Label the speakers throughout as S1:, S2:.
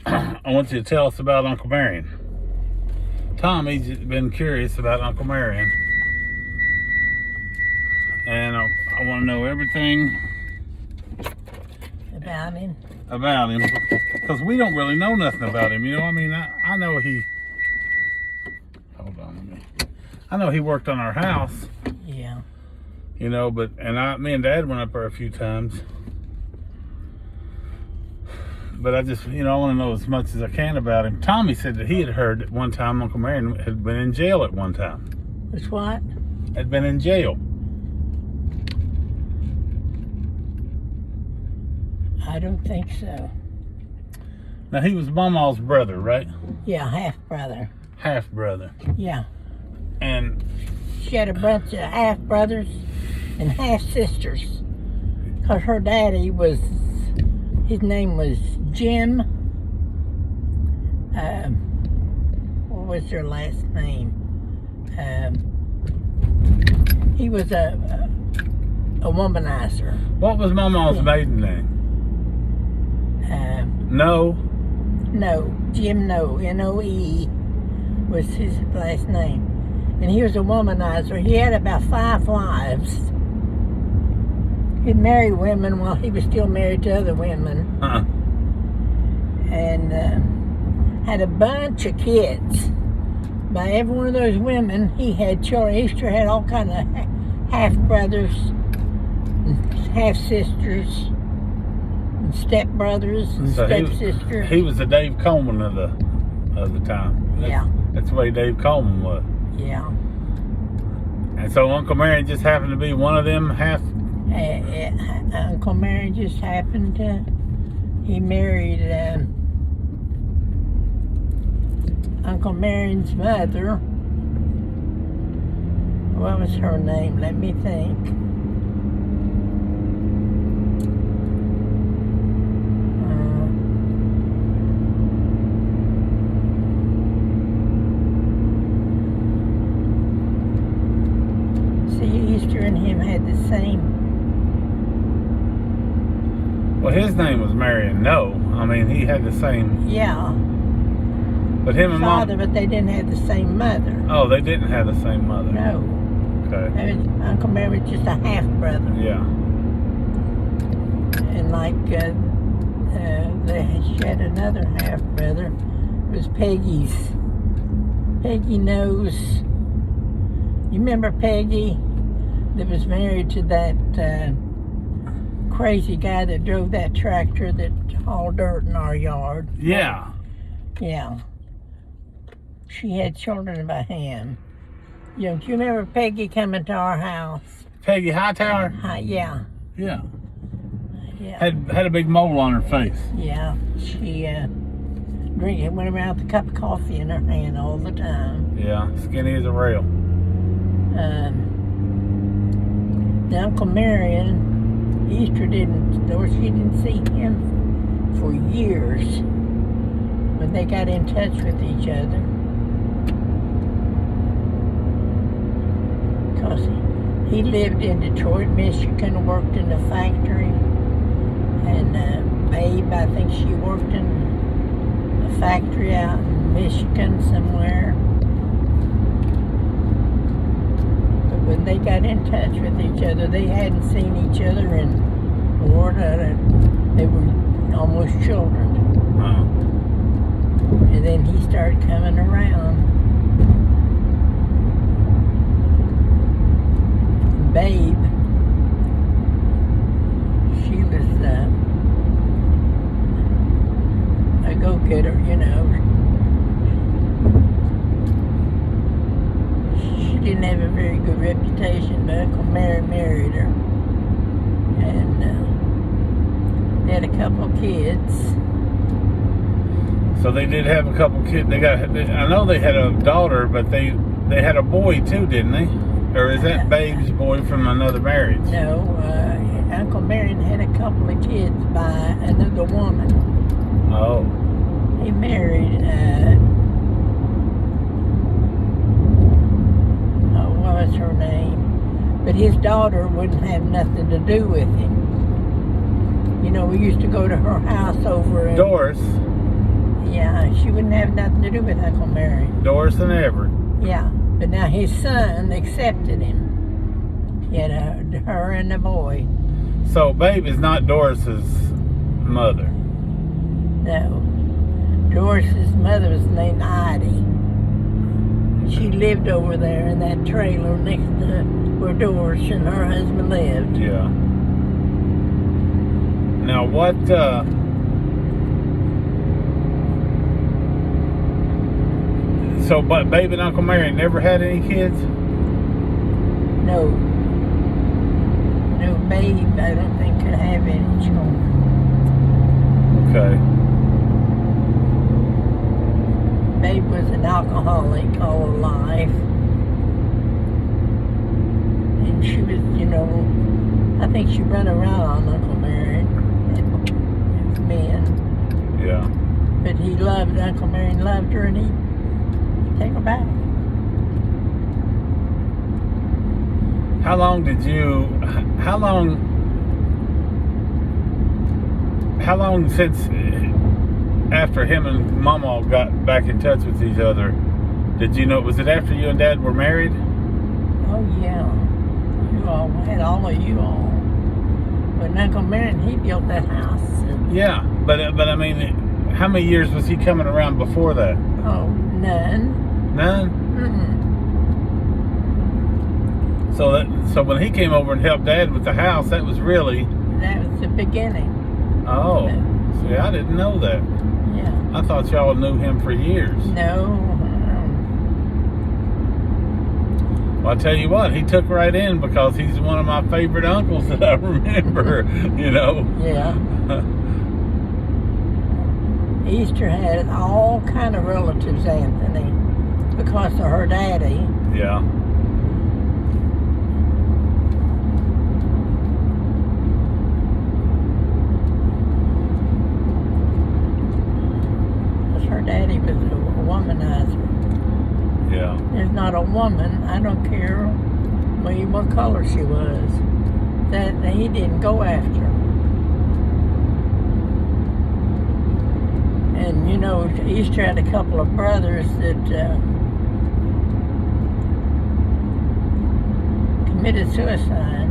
S1: I want you to tell us about Uncle Marion. Tommy's been curious about Uncle Marion. And I want to know everything
S2: about him.
S1: Because we don't really know nothing about him. You know, I mean, I know he... Hold on a minute. I know he worked on our house.
S2: Yeah.
S1: You know, but... And me and Dad went up there a few times. But I just, you know, I want to know as much as I can about him. Tommy said that he had heard that one time Uncle Marion had been in jail at one time.
S2: Was what?
S1: Had been in jail.
S2: I don't think so.
S1: Now, he was Mama's brother, right?
S2: Yeah, half-brother.
S1: Half-brother.
S2: Yeah.
S1: And...
S2: She had a bunch of half-brothers and half-sisters. Because her daddy was... His name was Jim. What was their last name? He was a womanizer.
S1: What was Mama's maiden name? No,
S2: Jim N-O-E was his last name. And he was a womanizer. He had about 5 wives. He'd marry women while he was still married to other women.
S1: Uh-uh.
S2: And had a bunch of kids. By every one of those women, he had children. He used to had all kind of half-brothers, half-sisters, and step-brothers and
S1: So
S2: step-sisters.
S1: he was the Dave Coleman of the time.
S2: Yeah.
S1: That's the way Dave Coleman was.
S2: Yeah.
S1: And so Uncle Marion just happened to be one of them half...
S2: Uncle Marion just happened to... He married Uncle Marion's mother. What was her name? Let me think. Easter and him had the same.
S1: Well, his name was Marion. No, I mean, he had the same...
S2: Yeah.
S1: But him and
S2: Father, but they didn't have the same mother.
S1: Oh, they didn't have the same mother.
S2: No.
S1: Okay.
S2: Uncle Marion was just a half-brother.
S1: Yeah.
S2: And like, she had another half-brother. It was Peggy Nose. You remember Peggy? That was married to that crazy guy that drove that tractor that hauled dirt in our yard.
S1: Yeah.
S2: Yeah. She had children by him. You know, do you remember Peggy coming to our house?
S1: Peggy Hightower?
S2: Yeah.
S1: Yeah.
S2: Yeah.
S1: Had a big mole on her face.
S2: Yeah. She went around with a cup of coffee in her hand all the time.
S1: Yeah, skinny as a rail.
S2: The Uncle Marion, Easter she didn't see him for years. But they got in touch with each other. Because he lived in Detroit, Michigan, worked in a factory. And Babe, I think she worked in a factory out in Michigan somewhere. When they got in touch with each other, they hadn't seen each other in, Lord, they were almost children.
S1: Uh-huh.
S2: And then he started coming around. Babe, she was a go-getter, you know. She didn't have a very good reputation, but Uncle Marion married her. And they had a couple of kids.
S1: So they did have a couple kids. I know they had a daughter, but they had a boy too, didn't they? Or is that Babe's boy from another marriage?
S2: No, Uncle Marion had a couple of kids by another woman.
S1: Oh.
S2: He married, what was her name? But his daughter wouldn't have nothing to do with him. You know, we used to go to her house over in...
S1: Doris.
S2: Yeah, she wouldn't have nothing to do with Uncle Marion.
S1: Doris and Everett.
S2: Yeah, but now his son accepted him. You know, her and the boy.
S1: So Babe is not Doris's mother.
S2: No. Doris's mother was named Heidi. She lived over there in that trailer next to where Doris and her husband lived.
S1: Yeah. Now what, so but Babe and Uncle Marion never had any kids?
S2: No. No, Babe, I don't think could have any children.
S1: Okay.
S2: Babe was an alcoholic all her life. And she was, you know, I think she ran around on Uncle Marion and men.
S1: Yeah.
S2: But he loved, Uncle Marion loved her, and he'd take her back.
S1: How long since after him and Mama got back in touch with each other, did you know, was it after you and Dad were married?
S2: Oh, yeah. You all had all of you all. When Uncle Marion, he built that house.
S1: Yeah, but I mean, how many years was he coming around before that?
S2: Oh, none.
S1: None?
S2: Mm-mm.
S1: So when he came over and helped Dad with the house, that was really...
S2: That was the beginning.
S1: Oh, see, I didn't know that.
S2: Yeah.
S1: I thought y'all knew him for years.
S2: No.
S1: Well, I tell you what, he took right in because he's one of my favorite uncles that I remember, you know.
S2: Yeah. Easter had all kind of relatives, Anthony, because of her daddy.
S1: Yeah.
S2: Her daddy was a womanizer.
S1: Yeah.
S2: There's not a woman, I don't care what color she was, that he didn't go after. And you know, Easter had a couple of brothers that committed suicide.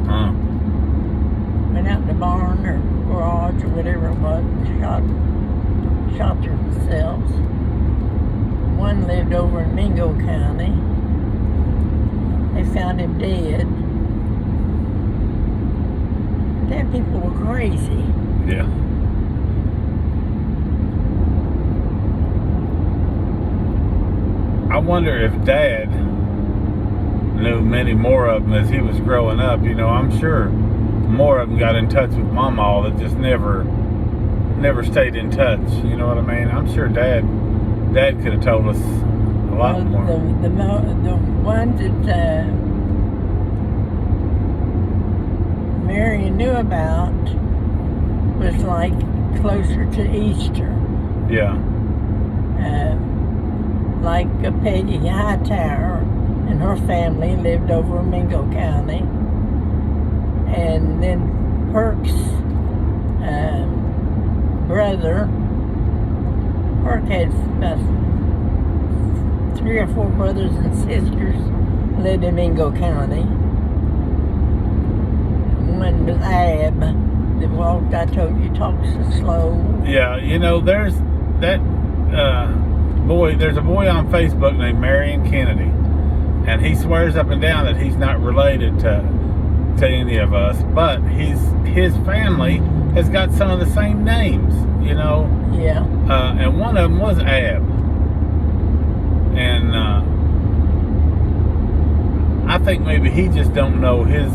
S1: Huh.
S2: Went out in the barn or garage or whatever it was and shot themselves. One lived over in Mingo County. They found him dead. Damn, people were crazy.
S1: Yeah. I wonder if Dad knew many more of them as he was growing up. You know, I'm sure more of them got in touch with Mama that just never stayed in touch. You know what I mean? I'm sure Dad could have told us a lot more.
S2: The one that Marion knew about was like closer to Easter.
S1: Yeah.
S2: Like Peggy Hightower and her family lived over in Mingo County. And then Perk's brother, Perk had about 3 or 4 brothers and sisters lived in Mingo County. One was Ab that walked, I told you, talks so slow.
S1: Yeah, you know, there's that there's a boy on Facebook named Marion Kennedy, and he swears up and down that he's not related to any of us, but his family has got some of the same names, you know.
S2: Yeah.
S1: And one of them was Ab, and I think maybe he just don't know his.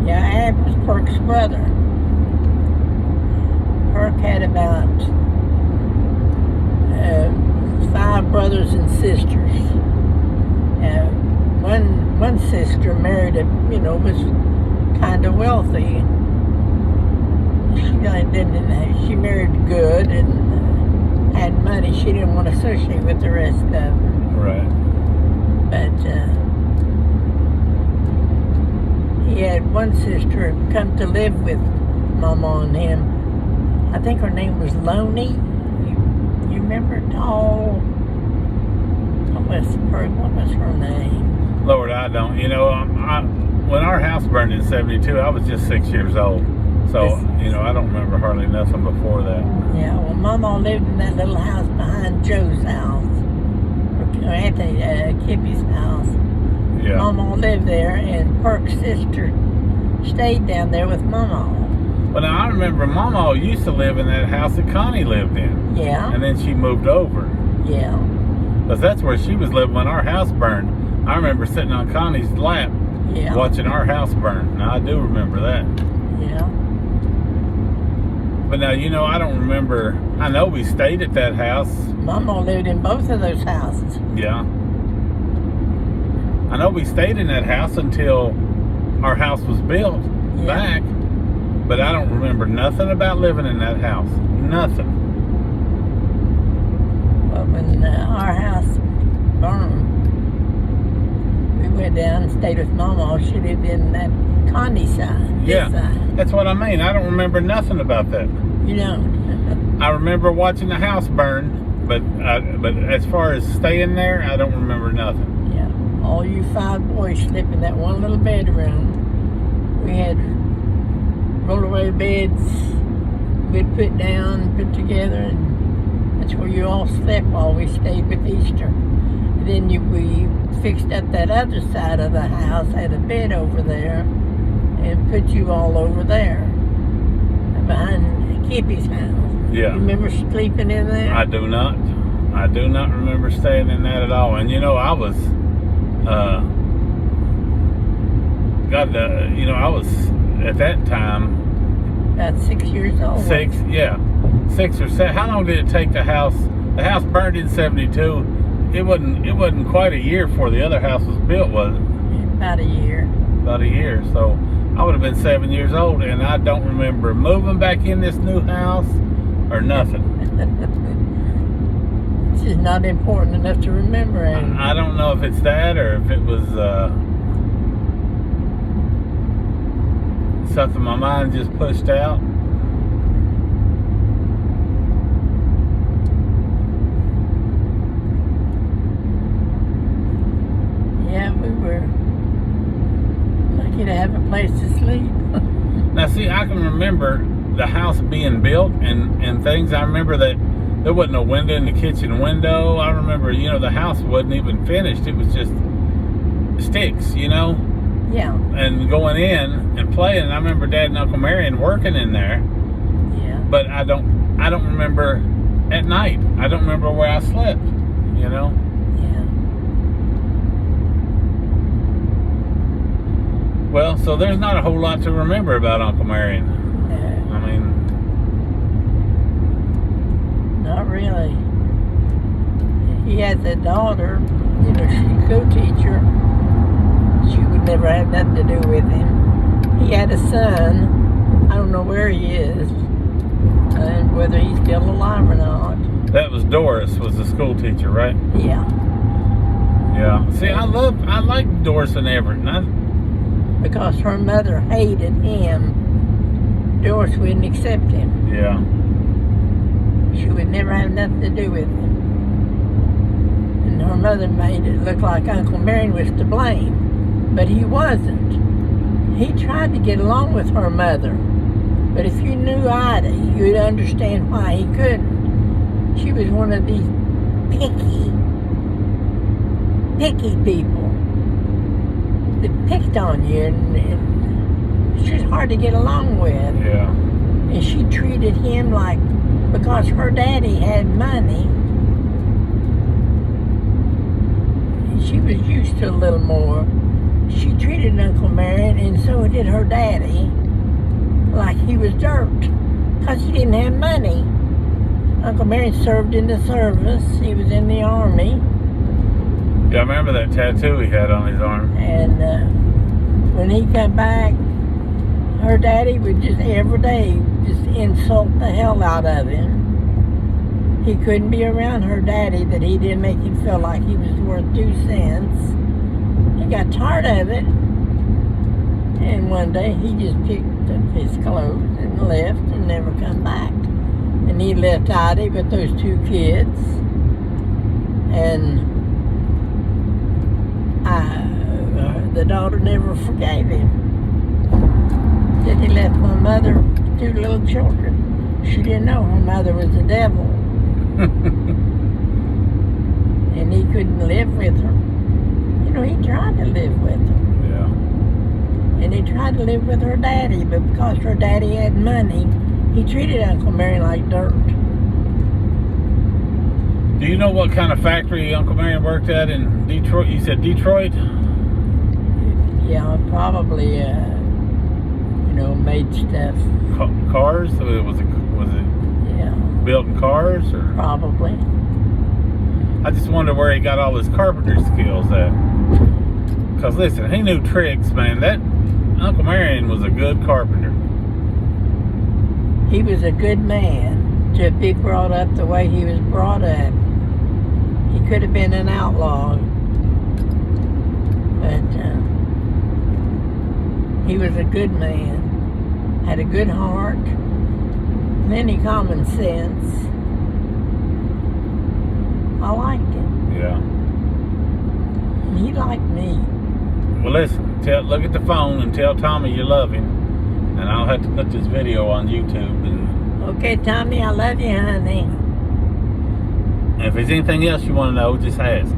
S2: Yeah, Ab was Perk's brother. Perk had about 5 brothers and sisters. One sister married was kind of wealthy. She married good and had money. She didn't want to associate with the rest of them.
S1: Right.
S2: But he had one sister come to live with Mama and him. I think her name was Loney. You remember? Tall. What was her name?
S1: Lord, I don't. You know, when our house burned in '72, I was just 6 years old. So, you know, I don't remember hardly nothing before that.
S2: Yeah, well, Mama lived in that little house behind Joe's house. Or Anthony, Kippy's house.
S1: Yeah.
S2: Mama lived there, and Perk's sister stayed down there with Mama.
S1: Well, now, I remember Mama used to live in that house that Connie lived in.
S2: Yeah.
S1: And then she moved over.
S2: Yeah.
S1: Because that's where she was living when our house burned. I remember sitting on Connie's lap watching our house burn. Now, I do remember that.
S2: Yeah.
S1: But now, you know, I don't remember. I know we stayed at that house.
S2: Mama lived in both of those houses.
S1: Yeah. I know we stayed in that house until our house was built back. But I don't remember nothing about living in that house. Nothing.
S2: But when our house burned, we went down and stayed with Mama. She lived in that Connie side.
S1: Yeah,
S2: side.
S1: that's what I mean. I don't remember nothing about that.
S2: You don't?
S1: I remember watching the house burn, but as far as staying there, I don't remember nothing.
S2: Yeah, all you 5 boys slept in that one little bedroom. We had roll-away beds we'd put down, put together, and that's where you all slept while we stayed with Easter. And then we fixed up that other side of the house, had a bed over there, and put you all over there, behind Kippy's house.
S1: Yeah.
S2: You remember sleeping in there?
S1: I do not. I do not remember staying in that at all. And you know, I was, I was at that time
S2: about 6 years old.
S1: 6 or 7. How long did it take the house? The house burned in '72. It wasn't quite a year before the other house was built, was it?
S2: About a year.
S1: About a year. So I would have been 7 years old, and I don't remember moving back in this new house or nothing.
S2: It's just not important enough to remember.
S1: I don't know if it's that or if it was something my mind just pushed out.
S2: Yeah, we were lucky to have a place to sleep.
S1: Now, see, I can remember the house being built and things. I remember that there wasn't no window in the kitchen window. I remember, you know, the house wasn't even finished. It was just sticks, you know?
S2: Yeah.
S1: And going in and playing. And I remember Dad and Uncle Marion working in there.
S2: Yeah.
S1: But I don't remember at night. I don't remember where I slept, you know?
S2: Yeah.
S1: Well, so there's not a whole lot to remember about Uncle Marion.
S2: No.
S1: I mean,
S2: Not really. He has a daughter, you know, she's a co-teacher. She would never have nothing to do with him. He had a son. I don't know where he is and whether he's still alive or not.
S1: that was Doris, was the school teacher, right?
S2: Yeah.
S1: Yeah. See, I like Doris and Everett.
S2: Because her mother hated him, Doris wouldn't accept him.
S1: Yeah.
S2: She would never have nothing to do with him. And her mother made it look like Uncle Marion was to blame. But he wasn't. He tried to get along with her mother. But if you knew Ida, you'd understand why he couldn't. She was one of these picky people that picked on you, and she was hard to get along with.
S1: Yeah.
S2: And she treated him like, because her daddy had money, and she was used to a little more. She treated Uncle Marion, and so did her daddy, like he was dirt, because he didn't have money. Uncle Marion served in the service. He was in the army.
S1: Yeah, I remember that tattoo he had on his arm.
S2: And when he come back, her daddy would just every day just insult the hell out of him. He couldn't be around her daddy that he didn't make him feel like he was worth 2 cents. He got tired of it. And one day he just picked up his clothes and left and never come back. And he left Ida with those 2 kids. And the daughter never forgave him. Then he left my mother 2 little children. She didn't know her mother was the devil. And he couldn't live with her. You know, he tried to live with her.
S1: Yeah.
S2: And he tried to live with her daddy, but because her daddy had money, he treated Uncle Marion like dirt.
S1: Do you know what kind of factory Uncle Marion worked at in Detroit? You said Detroit?
S2: Yeah, probably, made stuff.
S1: Cars? Was it
S2: Yeah,
S1: building cars? Or
S2: probably.
S1: I just wonder where he got all his carpenter skills at. Because listen, he knew tricks, man. That Uncle Marion was a good carpenter.
S2: He was a good man to be brought up the way he was brought up. He could have been an outlaw, but he was a good man. Had a good heart, plenty common sense. I liked him.
S1: Yeah.
S2: And he liked me.
S1: Well, listen, look at the phone and tell Tommy you love him. And I'll have to put this video on YouTube. And
S2: Okay, Tommy, I love you, honey.
S1: if there's anything else you want to know, just ask.